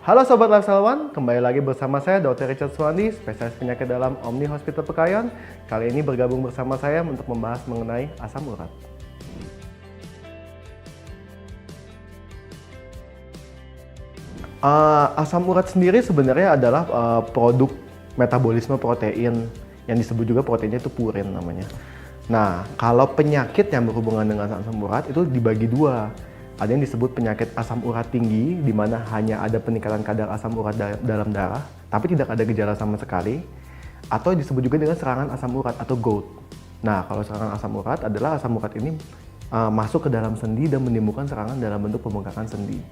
Halo Sobat Lifestyle One, kembali lagi bersama saya Dr. Richard Suwandi, spesialis penyakit dalam Omni Hospital Pekayon. Kali ini bergabung bersama saya untuk membahas mengenai asam urat. Asam urat sendiri sebenarnya adalah produk metabolisme protein yang disebut juga proteinnya itu purin namanya. Nah, kalau penyakit yang berhubungan dengan asam urat itu dibagi dua. Ada yang disebut penyakit asam urat tinggi, di mana hanya ada peningkatan kadar asam urat dalam darah, tapi tidak ada gejala sama sekali. Atau disebut juga dengan serangan asam urat atau GOUT. Nah, kalau serangan asam urat adalah asam urat ini masuk ke dalam sendi dan menimbulkan serangan dalam bentuk pembengkakan sendi.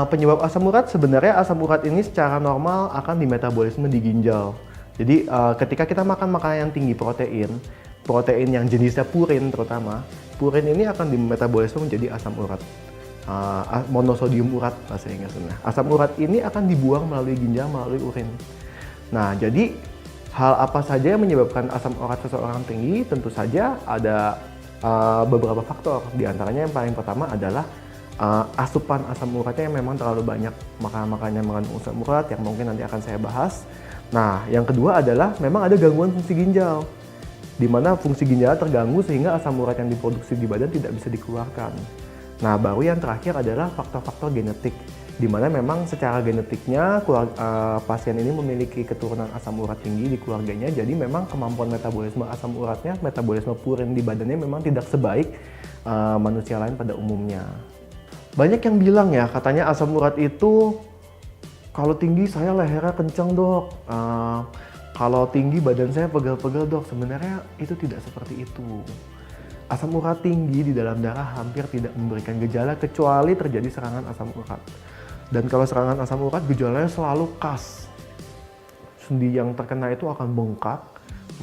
Penyebab asam urat sebenarnya asam urat ini secara normal akan dimetabolisme di ginjal. Jadi ketika kita makan makanan yang tinggi protein yang jenisnya purin terutama, purin ini akan dimetabolisme menjadi asam urat, monosodium urat bahasa Inggrisnya. Asam urat ini akan dibuang melalui ginjal, melalui urin. Nah, jadi hal apa saja yang menyebabkan asam urat seseorang tinggi? Tentu saja ada beberapa faktor. Di antaranya yang paling pertama adalah asupan asam uratnya yang memang terlalu banyak, makanan-makanan yang mengandung asam urat yang mungkin nanti akan saya bahas. Nah, yang kedua adalah memang ada gangguan fungsi ginjal, di mana fungsi ginjal terganggu sehingga asam urat yang diproduksi di badan tidak bisa dikeluarkan. Nah, baru yang terakhir adalah faktor-faktor genetik, di mana memang secara genetiknya pasien ini memiliki keturunan asam urat tinggi di keluarganya, jadi memang kemampuan metabolisme asam uratnya, metabolisme purin di badannya memang tidak sebaik manusia lain pada umumnya. Banyak yang bilang ya, katanya asam urat itu kalau tinggi saya lehernya kencang dok, kalau tinggi badan saya pegel-pegel dok. Sebenarnya itu tidak seperti itu. Asam urat tinggi di dalam darah hampir tidak memberikan gejala kecuali terjadi serangan asam urat. Dan kalau serangan asam urat gejalanya selalu khas. Sendi yang terkena itu akan bengkak,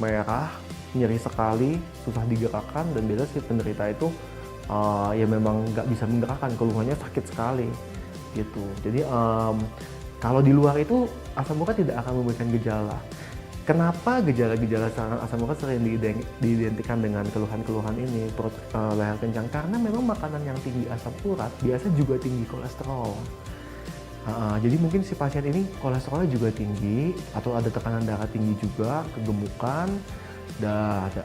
merah, nyeri sekali, susah digerakkan, dan biasanya si penderita itu ya memang nggak bisa menggerakkan, keluhannya sakit sekali gitu. Jadi kalau di luar itu asam urat tidak akan memberikan gejala. Kenapa gejala-gejala serangan asam urat sering diidentikan dengan keluhan-keluhan ini, perut leher kencang? Karena memang makanan yang tinggi asam urat biasa juga tinggi kolesterol. Jadi mungkin si pasien ini kolesterolnya juga tinggi, atau ada tekanan darah tinggi juga, kegemukan,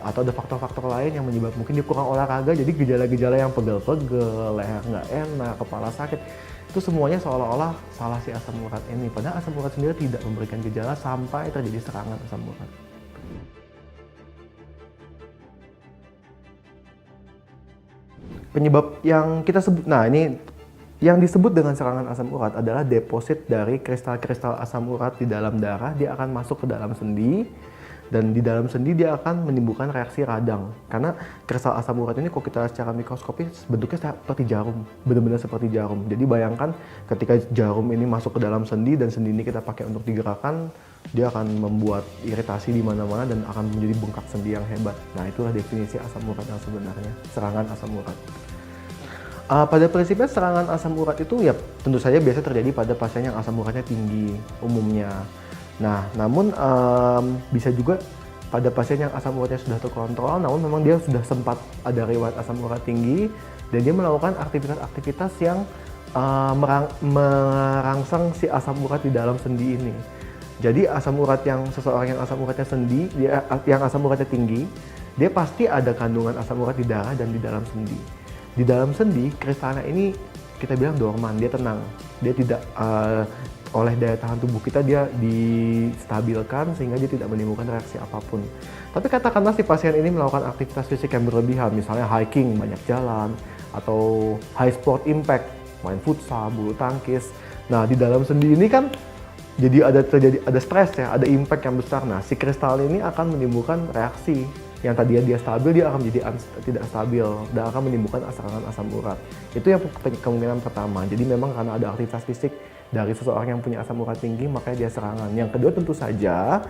atau ada faktor-faktor lain yang menyebabkan mungkin dia kurang olahraga, jadi gejala-gejala yang pegel-pegel, leher nggak enak, kepala sakit, itu semuanya seolah-olah salah si asam urat ini. Padahal asam urat sendiri tidak memberikan gejala sampai terjadi serangan asam urat. Penyebab yang kita sebut, nah ini yang disebut dengan serangan asam urat adalah deposit dari kristal-kristal asam urat di dalam darah. Dia akan masuk ke dalam sendi, dan di dalam sendi dia akan menimbulkan reaksi radang. Karena kristal asam urat ini kalau kita lihat secara mikroskopis bentuknya seperti jarum, benar-benar seperti jarum. Jadi bayangkan ketika jarum ini masuk ke dalam sendi dan sendi ini kita pakai untuk digerakkan, dia akan membuat iritasi di mana-mana dan akan menjadi bengkak sendi yang hebat. Nah, itulah definisi asam urat yang sebenarnya, serangan asam urat. Pada prinsipnya serangan asam urat itu ya tentu saja biasa terjadi pada pasien yang asam uratnya tinggi umumnya. Nah, namun bisa juga pada pasien yang asam uratnya sudah terkontrol, namun memang dia sudah sempat ada riwayat asam urat tinggi dan dia melakukan aktivitas-aktivitas yang merangsang si asam urat di dalam sendi ini. Jadi seseorang yang asam uratnya yang asam uratnya tinggi, dia pasti ada kandungan asam urat di darah dan di dalam sendi. Di dalam sendi, kristalnya ini kita bilang dorman, dia tenang, dia tidak oleh daya tahan tubuh kita dia distabilkan sehingga dia tidak menimbulkan reaksi apapun. Tapi katakanlah si pasien ini melakukan aktivitas fisik yang berlebihan, misalnya hiking, banyak jalan, atau high sport impact, main futsal, bulu tangkis. Nah, di dalam sendi ini kan jadi ada stres ya, ada impact yang besar. Nah, si kristal ini akan menimbulkan reaksi yang tadinya dia stabil, dia akan menjadi tidak stabil dan akan menimbulkan serangan asam urat. Itu yang kemungkinan pertama. Jadi memang karena ada aktivitas fisik dari seseorang yang punya asam urat tinggi, makanya dia serangan. Yang kedua tentu saja,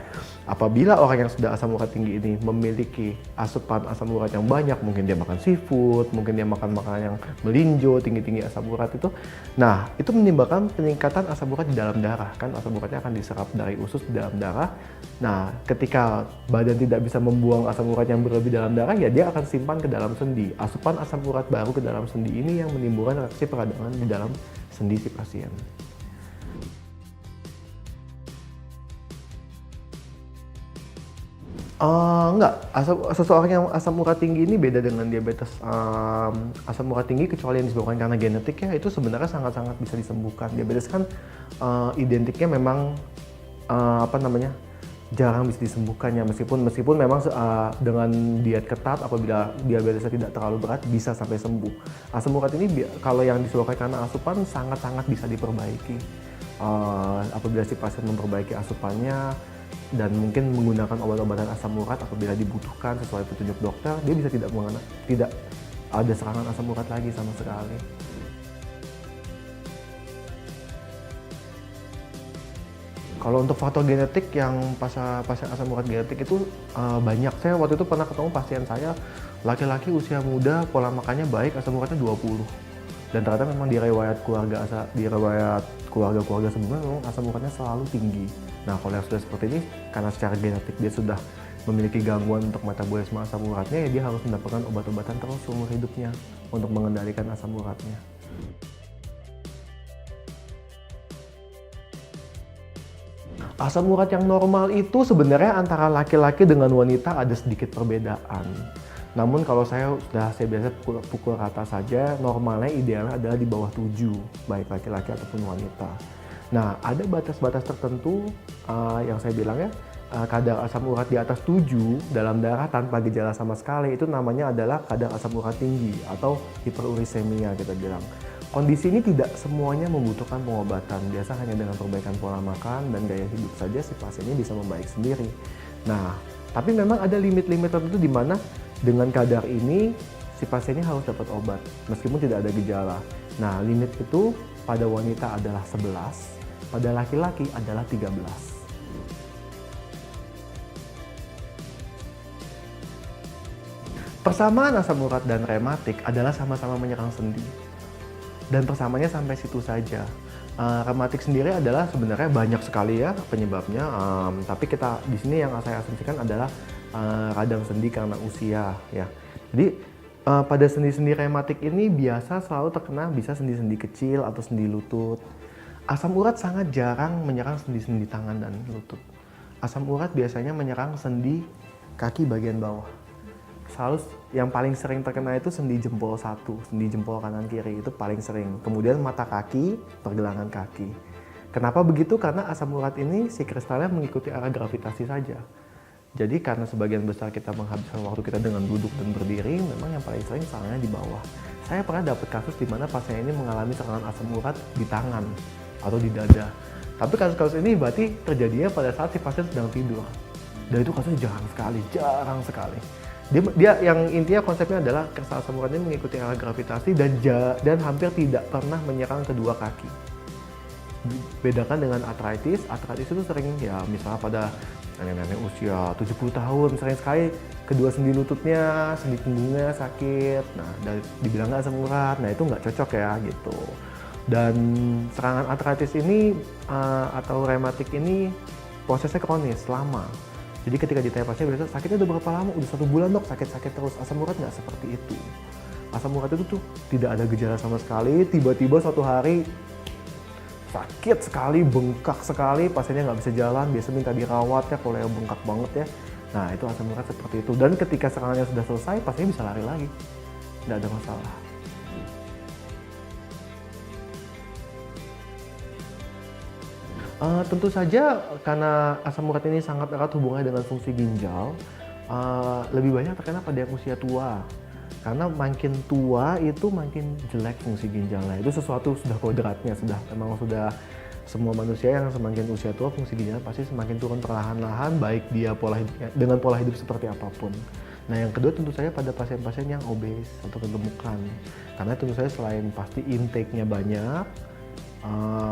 apabila orang yang sudah asam urat tinggi ini memiliki asupan asam urat yang banyak, mungkin dia makan seafood, mungkin dia makan makanan yang melinjo, tinggi-tinggi asam urat itu, nah itu menyebabkan peningkatan asam urat di dalam darah, kan asam uratnya akan diserap dari usus di dalam darah. Nah, ketika badan tidak bisa membuang asam urat yang berlebih dalam darah, ya dia akan simpan ke dalam sendi. Asupan asam urat baru ke dalam sendi ini yang menimbulkan reaksi peradangan di dalam sendi si pasien. Enggak, seseorang yang asam urat tinggi ini beda dengan diabetes asam urat tinggi, kecuali yang disebabkan karena genetik ya, itu sebenarnya sangat-sangat bisa disembuhkan. Diabetes kan identiknya memang jarang bisa disembuhkannya, meskipun memang dengan diet ketat apabila diabetesnya tidak terlalu berat bisa sampai sembuh. Asam urat ini kalau yang disebabkan karena asupan sangat-sangat bisa diperbaiki. Apabila si pasien memperbaiki asupannya dan mungkin menggunakan obat-obatan asam urat apabila dibutuhkan sesuai petunjuk dokter, dia bisa tidak ada serangan asam urat lagi sama sekali. Kalau untuk faktor genetik yang pasien asam urat genetik itu banyak. Saya waktu itu pernah ketemu pasien saya, laki-laki usia muda, pola makannya baik, asam uratnya 20. Dan ternyata memang di riwayat keluarga sebelumnya memang asam uratnya selalu tinggi. Nah, kalau yang sudah seperti ini, karena secara genetik dia sudah memiliki gangguan untuk metabolisme asam uratnya, ya dia harus mendapatkan obat-obatan terus seumur hidupnya untuk mengendalikan asam uratnya. Asam urat yang normal itu sebenarnya antara laki-laki dengan wanita ada sedikit perbedaan. Namun kalau saya biasa pukul rata saja, normalnya idealnya adalah di bawah 7, baik laki-laki ataupun wanita. Nah, ada batas-batas tertentu yang saya bilang ya, kadar asam urat di atas 7 dalam darah tanpa gejala sama sekali, itu namanya adalah kadar asam urat tinggi atau hiperurisemia kita bilang. Kondisi ini tidak semuanya membutuhkan pengobatan, biasa hanya dengan perbaikan pola makan dan gaya hidup saja si pasiennya bisa membaik sendiri. Nah, tapi memang ada limit-limit tertentu di mana dengan kadar ini si pasiennya harus dapat obat meskipun tidak ada gejala. Nah, limit itu pada wanita adalah 11, pada laki-laki adalah 13. Persamaan asam urat dan rematik adalah sama-sama menyerang sendi. Dan persamaannya sampai situ saja. Rematik sendiri adalah sebenarnya banyak sekali ya penyebabnya, tapi di sini yang saya asumsikan adalah radang sendi karena usia ya. Jadi pada sendi-sendi rematik ini biasa selalu terkena bisa sendi-sendi kecil atau sendi lutut. Asam urat sangat jarang menyerang sendi-sendi tangan dan lutut. Asam urat biasanya menyerang sendi kaki bagian bawah. Selalu yang paling sering terkena itu sendi jempol 1, sendi jempol kanan kiri itu paling sering. Kemudian mata kaki, pergelangan kaki. Kenapa begitu? Karena asam urat ini si kristalnya mengikuti arah gravitasi saja. Jadi karena sebagian besar kita menghabiskan waktu kita dengan duduk dan berdiri, memang yang paling sering sarangnya di bawah. Saya pernah dapat kasus di mana pasien ini mengalami serangan asam urat di tangan atau di dada. Tapi kasus-kasus ini berarti terjadinya pada saat si pasien sedang tidur. Dan itu kasusnya jarang sekali. Dia yang intinya konsepnya adalah kristal asam urat ini mengikuti arah gravitasi dan hampir tidak pernah menyerang kedua kaki. Bedakan dengan arthritis itu sering ya misalnya pada nenek-nenek usia 70 tahun sering sekali kedua sendi lututnya, sendi punggungnya sakit. Nah, dibilangnya asam urat, nah itu nggak cocok ya gitu. Dan serangan arthritis ini atau rematik ini prosesnya kronis, lama. Jadi ketika ditanya pasien biasanya sakitnya udah berapa lama? Udah 1 bulan dok, sakit-sakit terus. Asam urat nggak seperti itu. Asam urat itu tuh tidak ada gejala sama sekali, tiba-tiba suatu hari sakit sekali, bengkak sekali, pasiennya nggak bisa jalan, biasa minta dirawat ya kalau yang bengkak banget ya. Nah itu asam urat seperti itu. Dan ketika serangannya sudah selesai, pasiennya bisa lari lagi. Nggak ada masalah. Tentu saja karena asam urat ini sangat erat hubungannya dengan fungsi ginjal, lebih banyak terkena pada yang usia tua. Karena makin tua itu makin jelek fungsi ginjalnya. Itu sesuatu sudah kodratnya, memang sudah semua manusia yang semakin usia tua fungsi ginjalnya pasti semakin turun perlahan-lahan, baik dia dengan pola hidup seperti apapun. Nah yang kedua tentu saja pada pasien-pasien yang obes atau kegemukan. Karena tentu saja selain pasti intake-nya banyak,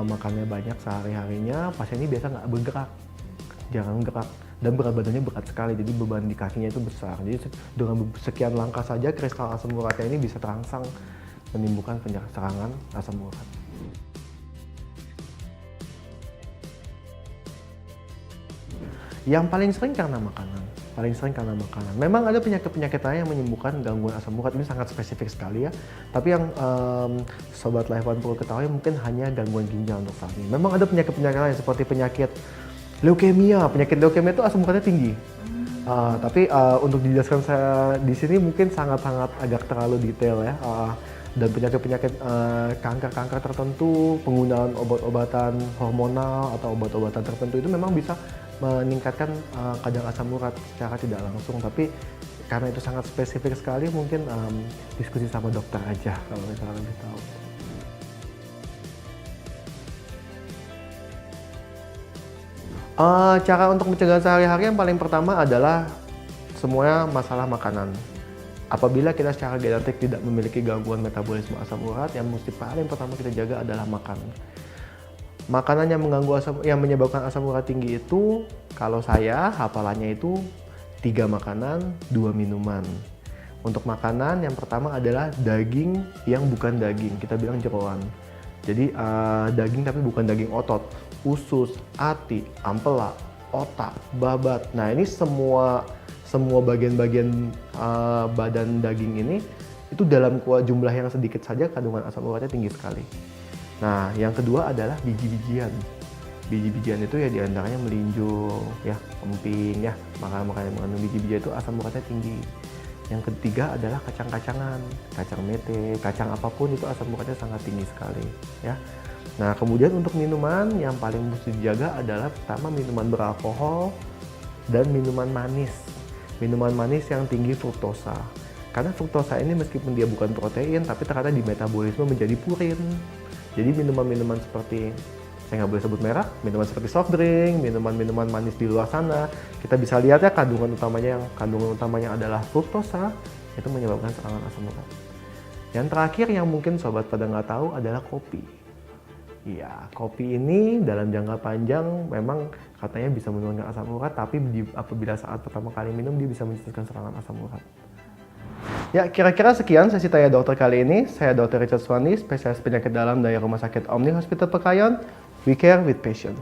makannya banyak sehari-harinya, pasien ini biasa nggak bergerak, jarang gerak, dan berat badannya berat sekali, jadi beban di kakinya itu besar. Jadi dengan sekian langkah saja kristal asam uratnya ini bisa terangsang menimbulkan serangan asam urat. Yang paling sering karena makanan. Memang ada penyakit-penyakit lain yang menyembuhkan gangguan asam urat, ini sangat spesifik sekali ya. Tapi yang Sobat Life One perlu ketahui mungkin hanya gangguan ginjal untuk saat ini. Memang ada penyakit-penyakit lain seperti penyakit leukemia. Penyakit leukemia itu asam uratnya tinggi. Tapi untuk dijelaskan saya di sini mungkin sangat-sangat agak terlalu detail ya. Dan penyakit-penyakit kanker-kanker tertentu, penggunaan obat-obatan hormonal atau obat-obatan tertentu itu memang bisa meningkatkan kadar asam urat secara tidak langsung, tapi karena itu sangat spesifik sekali mungkin diskusi sama dokter aja kalau misalnya lebih tahu. Cara untuk mencegah sehari-hari yang paling pertama adalah semuanya masalah makanan. Apabila kita secara genetik tidak memiliki gangguan metabolisme asam urat, yang mesti paling pertama kita jaga adalah makan. Makanan yang yang menyebabkan asam urat tinggi itu, kalau saya hafalannya itu 3 makanan, 2 minuman. Untuk makanan yang pertama adalah daging yang bukan daging, kita bilang jeroan. Jadi daging tapi bukan daging otot, usus, hati, ampela, otak, babat. Nah ini semua bagian-bagian badan daging ini itu dalam jumlah yang sedikit saja kandungan asam uratnya tinggi sekali. Nah, yang kedua adalah biji-bijian. Biji-bijian itu ya diantaranya melinjo, ya, emping, ya, makanan-makanan yang mengandung biji-bijian itu asam uratnya tinggi. Yang ketiga adalah kacang-kacangan, kacang mete, kacang apapun itu asam uratnya sangat tinggi sekali, ya. Nah, kemudian untuk minuman yang paling mesti dijaga adalah pertama minuman beralkohol dan minuman manis. Minuman manis yang tinggi fruktosa. Karena fruktosa ini meskipun dia bukan protein, tapi ternyata di metabolisme menjadi purin. Jadi minuman-minuman seperti, saya nggak boleh sebut merek, minuman seperti soft drink, minuman-minuman manis di luar sana, kita bisa lihat ya kandungan utamanya adalah fruktosa, itu menyebabkan serangan asam urat. Yang terakhir yang mungkin sobat pada nggak tahu adalah kopi. Iya, kopi ini dalam jangka panjang memang katanya bisa menurunkan asam urat, tapi apabila saat pertama kali minum dia bisa menyebabkan serangan asam urat. Ya, kira-kira sekian sesi tanya dokter kali ini. Saya Dr. Richard Swandi, spesialis penyakit dalam dari Rumah Sakit Omni Hospital Pekayon. We care with passion.